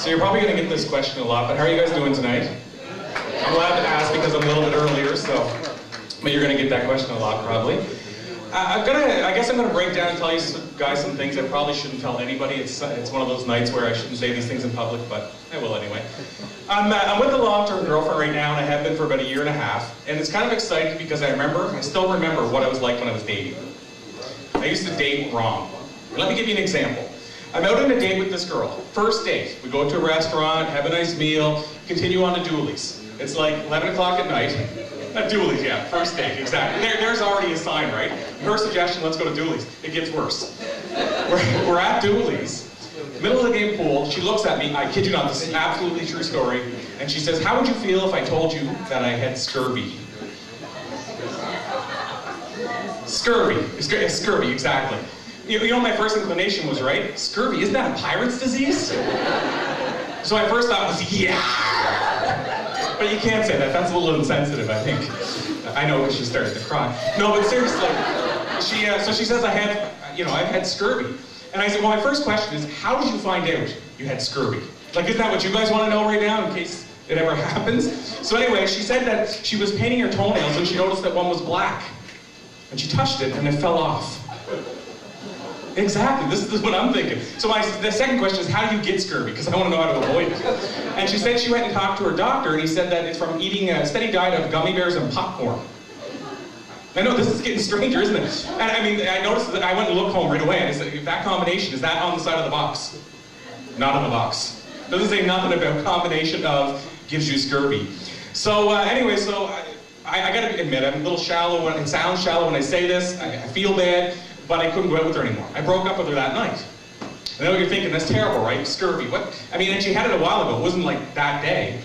So you're probably going to get this question a lot, but how are you guys doing tonight? I'm allowed to ask because I'm a little bit earlier, but you're going to get that question a lot probably. I guess I'm going to break down and tell you guys some things I probably shouldn't tell anybody. It's one of those nights where I shouldn't say these things in public, but I will anyway. I'm with a long-term girlfriend right now, and I have been for about 1.5 years, and it's kind of exciting because I still remember what it was like when I was dating. I used to date wrong. Let me give you an example. I'm out on a date with this girl. First date. We go to a restaurant, have a nice meal, continue on to Dooley's. It's like 11 o'clock at night. Not Dooley's, yeah, first date, exactly. There's already a sign, right? Her suggestion, let's go to Dooley's. It gets worse. We're at Dooley's, middle of the game pool. She looks at me, I kid you not, this is an absolutely true story, and she says, how would you feel if I told you that I had scurvy? Scurvy, exactly. You know what my first inclination was, right? Scurvy, isn't that a pirate's disease? So my first thought was, yeah! But you can't say that, that's a little insensitive, I think. I know, because she started to cry. No, but seriously, so she says I've had scurvy. And I said, well, my first question is, how did you find out you had scurvy? Like, isn't that what you guys want to know right now, in case it ever happens? So anyway, she said that she was painting her toenails and she noticed that one was black. And she touched it and it fell off. Exactly, this is what I'm thinking. So the second question is, how do you get scurvy? Because I want to know how to avoid it. And she said she went and talked to her doctor, and he said that it's from eating a steady diet of gummy bears and popcorn. I know, this is getting stranger, isn't it? And I mean, I noticed that I went and looked home right away, and I said, that combination, is that on the side of the box? Not on the box. Doesn't say nothing about combination of gives you scurvy. So anyway, I gotta admit, I'm a little shallow, it sounds shallow when I say this, I feel bad, but I couldn't go out with her anymore. I broke up with her that night. I know you're thinking, that's terrible, right? Scurvy, what? I mean, and she had it a while ago, it wasn't like that day.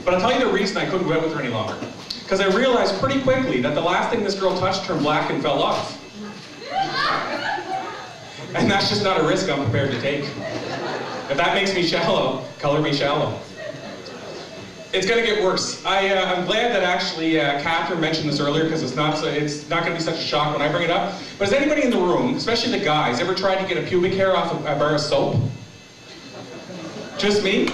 But I'll tell you the reason I couldn't go out with her any longer. Because I realized pretty quickly that the last thing this girl touched turned black and fell off. And that's just not a risk I'm prepared to take. If that makes me shallow, color me shallow. It's going to get worse. I'm glad that actually Catherine mentioned this earlier, because it's not going to be such a shock when I bring it up. But has anybody in the room, especially the guys, ever tried to get a pubic hair off a bar of soap? Just me?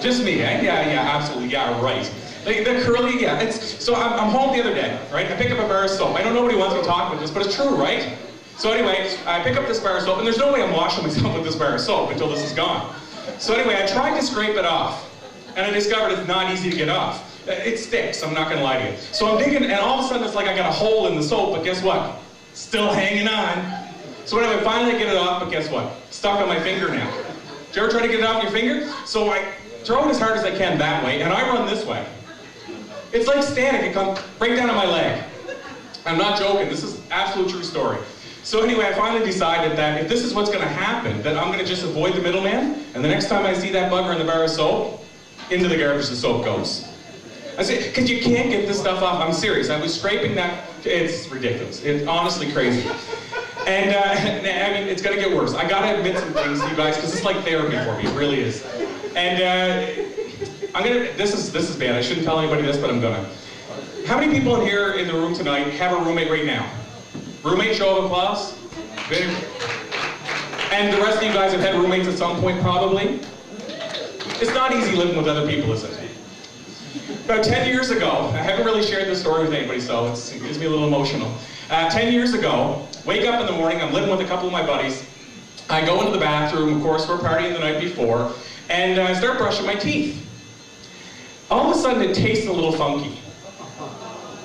Just me, eh? Yeah, absolutely, yeah, right. The curly, yeah. So I'm home the other day, right? I pick up a bar of soap. I know nobody wants me to talk about this, but it's true, right? So anyway, I pick up this bar of soap, and there's no way I'm washing myself with this bar of soap until this is gone. So anyway, I tried to scrape it off. And I discovered it's not easy to get off. It sticks, I'm not going to lie to you. So I'm digging, and all of a sudden it's like I got a hole in the soap, but guess what? Still hanging on. So anyway, finally I get it off, but guess what? Stuck on my finger now. Did you ever try to get it off your finger? So I throw it as hard as I can that way, and I run this way. It's like static, it comes right down on my leg. I'm not joking, this is absolute true story. So anyway, I finally decided that if this is what's going to happen, that I'm going to just avoid the middleman, and the next time I see that bugger in the bar of soap, into the garbage the soap goes. I say, because you can't get this stuff off. I'm serious. I was scraping that. It's ridiculous. It's honestly crazy. And I mean, it's going to get worse. I got to admit some things to you guys, because it's like therapy for me. It really is. And this is bad. I shouldn't tell anybody this, but I'm going to. How many people in here in the room tonight have a roommate right now? Roommate, show of applause. And the rest of you guys have had roommates at some point, probably. It's not easy living with other people, is it? About 10 years ago, I haven't really shared this story with anybody, so it gives me a little emotional. 10 years ago, wake up in the morning, I'm living with a couple of my buddies. I go into the bathroom, of course, we're partying the night before, and I start brushing my teeth. All of a sudden, it tastes a little funky.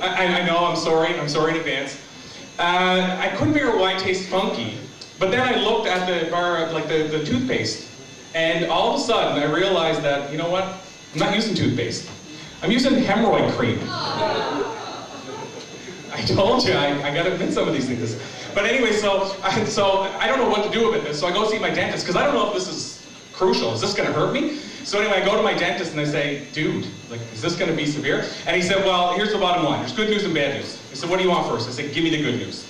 I know, I'm sorry in advance. I couldn't figure out why it tastes funky, but then I looked at the bar, like the toothpaste. And all of a sudden, I realized that, you know what? I'm not using toothpaste. I'm using hemorrhoid cream. I told you, I gotta admit some of these things. But anyway, so I don't know what to do with this, so I go see my dentist, because I don't know if this is crucial. Is this gonna hurt me? So anyway, I go to my dentist and I say, dude, like, is this gonna be severe? And he said, well, here's the bottom line. There's good news and bad news. I said, what do you want first? I said, give me the good news.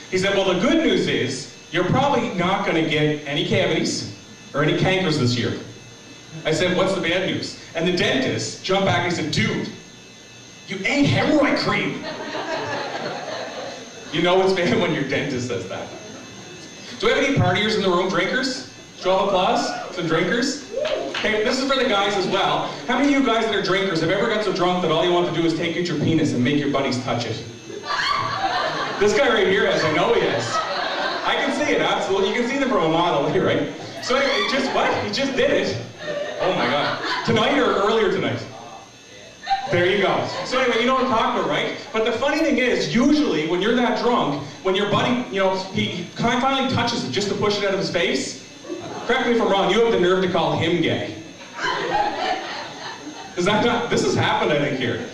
He said, well, the good news is, you're probably not gonna get any cavities, or any cankers this year. I said, what's the bad news? And the dentist jumped back and he said, dude, you ate hemorrhoid cream. You know it's bad when your dentist says that. Do we have any partiers in the room? Drinkers? Show of applause? Some drinkers? Okay, this is for the guys as well. How many of you guys that are drinkers have ever got so drunk that all you want to do is take out your penis and make your buddies touch it? This guy right here has, I know he has. I can see it, absolutely. You can see them from a mile away, right? So anyway, just what? He just did it. Oh my God. Tonight or earlier tonight? There you go. So anyway, you know what I'm talking about, right? But the funny thing is, usually when you're that drunk, when your buddy, you know, he finally touches it just to push it out of his face, correct me if I'm wrong, you have the nerve to call him gay. Is that not, this has happened, I think, here.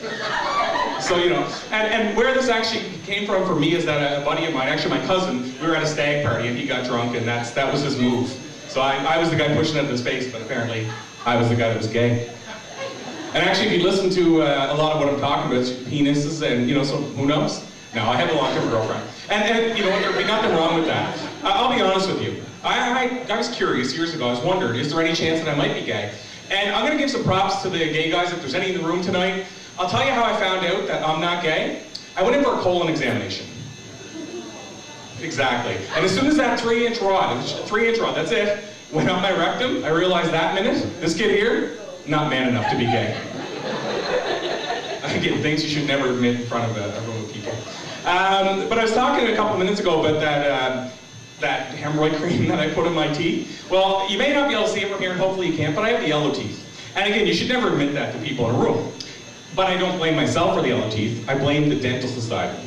So, you know, and where this actually came from for me is that a buddy of mine, actually my cousin, we were at a stag party and he got drunk and that was his move. So I was the guy pushing it out of his face, but apparently I was the guy that was gay. And actually, if you listen to a lot of what I'm talking about, it's penises and, you know, so who knows? No, I have a long-term girlfriend. And you know what, there'd be nothing wrong with that. I'll be honest with you. I was curious years ago, I was wondering, is there any chance that I might be gay? And I'm gonna give some props to the gay guys, if there's any in the room tonight. I'll tell you how I found out that I'm not gay. I went in for a colon examination. Exactly. And as soon as that 3-inch rod, that's it, went on my rectum, I realized that minute, this kid here, not man enough to be gay. Again, things you should never admit in front of a room of people. But I was talking a couple of minutes ago about that hemorrhoid cream that I put in my teeth. Well, you may not be able to see it from here, and hopefully you can't, but I have the yellow teeth. And again, you should never admit that to people in a room. But I don't blame myself for the yellow teeth, I blame the dental society.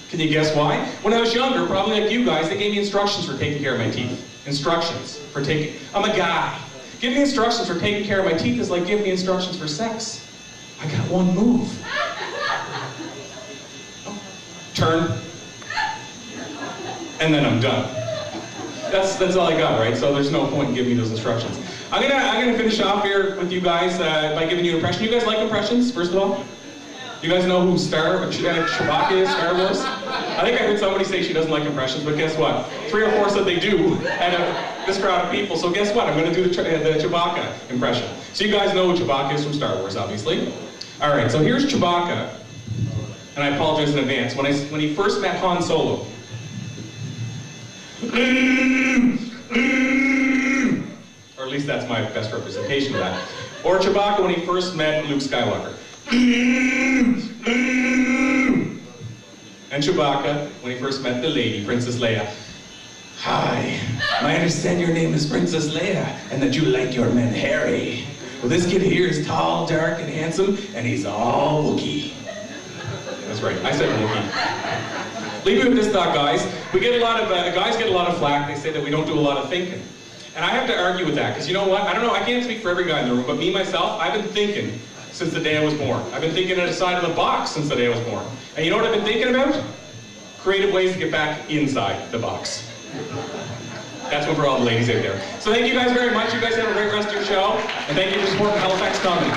Can you guess why? When I was younger, probably like you guys, they gave me instructions for taking care of my teeth. Instructions for taking, I'm a guy. Give me instructions for taking care of my teeth is like giving me instructions for sex. I got one move. Turn. And then I'm done. That's all I got, right? So there's no point in giving me those instructions. I'm gonna finish off here with you guys by giving you an impression. You guys like impressions, first of all? You guys know who Chewbacca is, Star Wars? I think I heard somebody say she doesn't like impressions, but guess what? 3 or 4 said they do, and this crowd of people. So guess what? I'm going to do the Chewbacca impression. So you guys know who Chewbacca is from Star Wars, obviously. All right, so here's Chewbacca, and I apologize in advance. When he first met Han Solo, or at least that's my best representation of that. Or Chewbacca when he first met Luke Skywalker. And Chewbacca when he first met the lady, Princess Leia. Hi, I understand your name is Princess Leia and that you like your men hairy. Well, this kid here is tall, dark, and handsome, and he's all Wookiee. That's right, I said Wookiee. Leave me with this thought, guys. We get a lot of, guys get a lot of flack. They say that we don't do a lot of thinking. And I have to argue with that, because you know what? I don't know, I can't speak for every guy in the room, but me, myself, I've been thinking since the day I was born. I've been thinking outside of the box since the day I was born. And you know what I've been thinking about? Creative ways to get back inside the box. That's one for all the ladies out there. So thank you guys very much. You guys have a great rest of your show. And thank you for supporting Halifax Comedy.